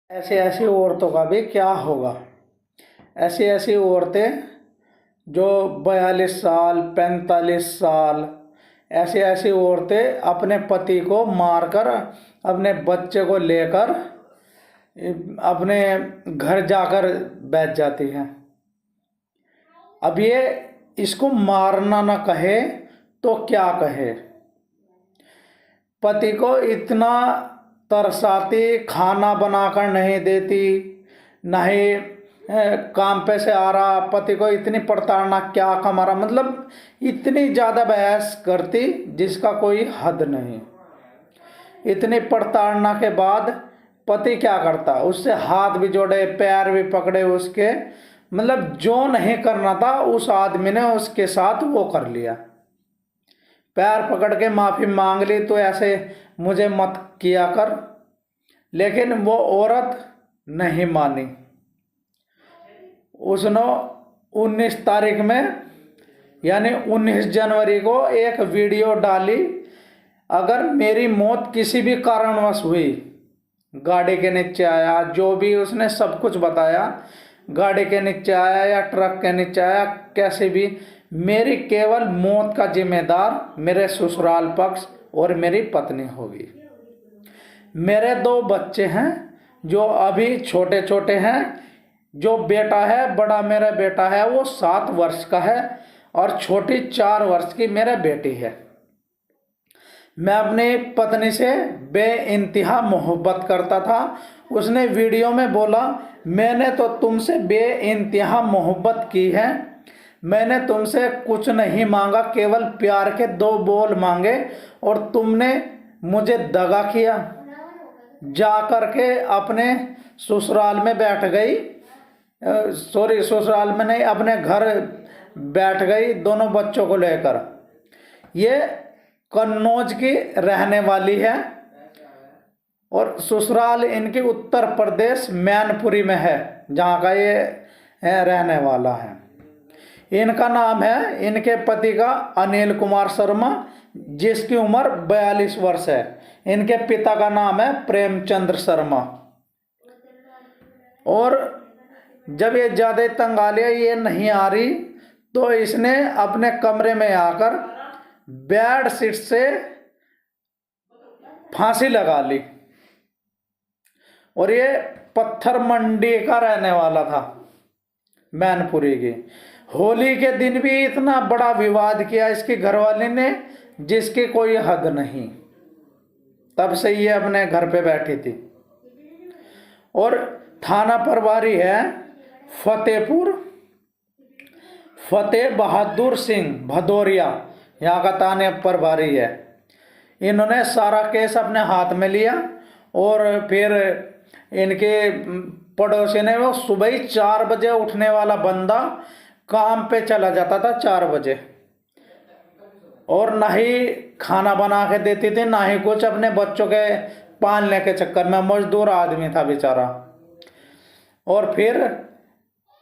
ऐसी ऐसी औरतों का भी क्या होगा। ऐसी ऐसी औरतें जो 42 साल 45 साल, ऐसी ऐसी औरतें अपने पति को मारकर अपने बच्चे को लेकर अपने घर जाकर बैठ जाती हैं। अब ये इसको मारना ना कहे तो क्या कहे। पति को इतना तरसाती, खाना बनाकर नहीं देती, नहीं काम पे से आ रहा, पति को इतनी प्रताड़ना, क्या कमा रहा, मतलब इतनी ज़्यादा बहस करती जिसका कोई हद नहीं। इतनी प्रताड़ना के बाद पति क्या करता, उससे हाथ भी जोड़े, पैर भी पकड़े उसके, मतलब जो नहीं करना था उस आदमी ने उसके साथ वो कर लिया। पैर पकड़ के माफ़ी मांग ली तो ऐसे मुझे मत किया कर, लेकिन वो औरत नहीं मानी। उसने 19 तारीख में यानी 19 जनवरी को एक वीडियो डाली, अगर मेरी मौत किसी भी कारणवश हुई, गाड़ी के नीचे आया, जो भी उसने सब कुछ बताया, गाड़ी के नीचे आया या ट्रक के नीचे आया, कैसे भी, मेरी केवल मौत का जिम्मेदार मेरे ससुराल पक्ष और मेरी पत्नी होगी। मेरे 2 बच्चे हैं जो अभी छोटे छोटे हैं। जो बेटा है, बड़ा मेरा बेटा है, वो 7 वर्ष का है और छोटी 4 वर्ष की मेरा बेटी है। मैं अपनी पत्नी से बेइंतहा मोहब्बत करता था। उसने वीडियो में बोला, मैंने तो तुमसे बेइंतहा मोहब्बत की है, मैंने तुमसे कुछ नहीं मांगा, केवल प्यार के 2 बोल मांगे और तुमने मुझे दगा किया। जा कर के अपने ससुराल में बैठ गई, सॉरी ससुराल में नहीं, अपने घर बैठ गई दोनों बच्चों को लेकर। ये कन्नौज की रहने वाली है और ससुराल इनकी उत्तर प्रदेश मैनपुरी में है, जहाँ का ये रहने वाला है। इनका नाम है, इनके पति का अनिल कुमार शर्मा, जिसकी उम्र 42 वर्ष है। इनके पिता का नाम है प्रेमचंद्र शर्मा। और जब ये ज़्यादा तंग आ लिया, ये नहीं आ रही, तो इसने अपने कमरे में आकर बेड शीट से फांसी लगा ली। और ये पत्थर मंडी का रहने वाला था, मैनपुरी की। होली के दिन भी इतना बड़ा विवाद किया इसकी घरवाली ने, जिसकी कोई हद नहीं। तब से ये अपने घर पे बैठी थी। और थाना प्रभारी है फतेह बहादुर सिंह भदौरिया, यहाँ का थाना प्रभारी है। इन्होंने सारा केस अपने हाथ में लिया और फिर इनके पड़ोसी ने, वो सुबह ही 4 बजे उठने वाला बंदा काम पे चला जाता था 4 बजे, और ना ही खाना बना के देती थी, ना ही कुछ, अपने बच्चों के पालने के चक्कर में। मजदूर आदमी था बेचारा। और फिर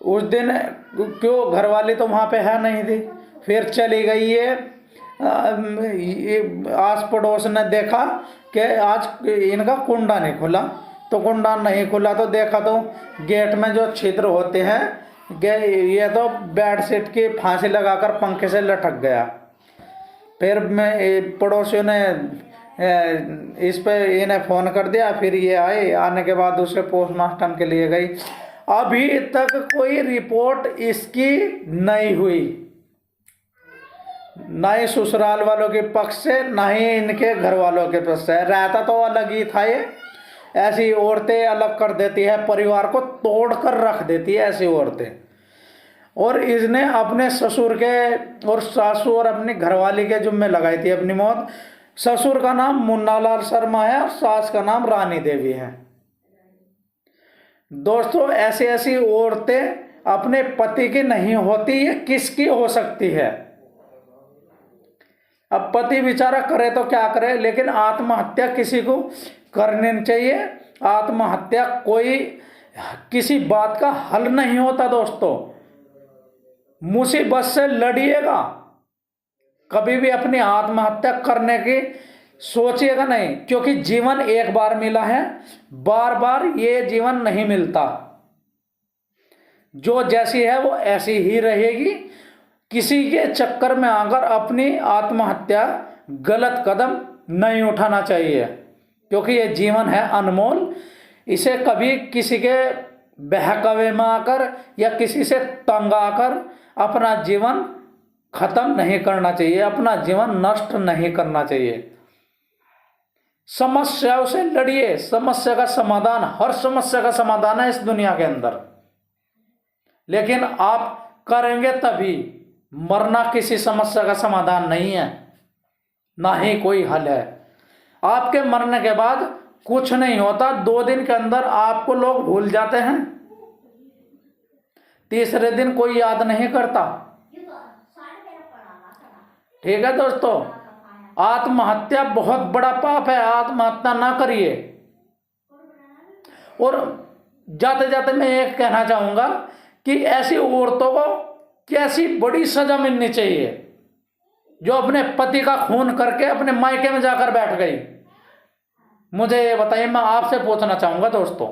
उस दिन क्यों घरवाली तो वहाँ पे है नहीं थी, फिर चली गई। ये आस पड़ोस ने देखा कि आज इनका कुंडा नहीं खुला, तो कुंडा नहीं खुला तो देखा तो गेट में जो छिद्र होते हैं, ये तो बेडशीट की फांसी लगाकर पंखे से लटक गया। फिर मैं पड़ोसियों ने इस पे इन्हें फ़ोन कर दिया, फिर ये आए, आने के बाद उसे पोस्टमार्टम के लिए गई। अभी तक कोई रिपोर्ट इसकी नहीं हुई, ना ही ससुराल वालों के पक्ष से, ना ही इनके घर वालों के पक्ष से। रहता तो अलग ही था ये। ऐसी औरतें अलग कर देती है, परिवार को तोड़ कर रख देती है ऐसी औरतें। और इसने अपने ससुर के और सासू और अपनी घरवाली के जुम्मे लगाई थी अपनी मौत। ससुर का नाम मुन्नालाल शर्मा है और सास का नाम रानी देवी है। दोस्तों, ऐसी ऐसी औरतें अपने पति की नहीं होती, ये किसकी हो सकती है। अब पति बेचारा करे तो क्या करे, लेकिन आत्महत्या किसी को करनी नहीं चाहिए। आत्महत्या कोई किसी बात का हल नहीं होता दोस्तों। मुसीबत से लड़िएगा, कभी भी अपनी आत्महत्या करने की सोचिएगा नहीं, क्योंकि जीवन एक बार मिला है, बार बार ये जीवन नहीं मिलता। जो जैसी है वो ऐसी ही रहेगी। किसी के चक्कर में आकर अपनी आत्महत्या, गलत कदम नहीं उठाना चाहिए, क्योंकि ये जीवन है अनमोल। इसे कभी किसी के बहकावे में आकर या किसी से तंग आकर अपना जीवन खत्म नहीं करना चाहिए, अपना जीवन नष्ट नहीं करना चाहिए। समस्याओं से लड़िए, समस्या का समाधान, हर समस्या का समाधान है इस दुनिया के अंदर, लेकिन आप करेंगे तभी। मरना किसी समस्या का समाधान नहीं है, ना ही कोई हल है। आपके मरने के बाद कुछ नहीं होता, 2 दिन के अंदर आपको लोग भूल जाते हैं, तीसरे दिन कोई याद नहीं करता। ठीक है दोस्तों, आत्महत्या बहुत बड़ा पाप है, आत्महत्या ना करिए। और जाते जाते मैं एक कहना चाहूंगा कि ऐसी औरतों को कैसी बड़ी सजा मिलनी चाहिए जो अपने पति का खून करके अपने मायके में जाकर बैठ गई। मुझे ये बताइए, मैं आपसे पूछना चाहूंगा दोस्तों।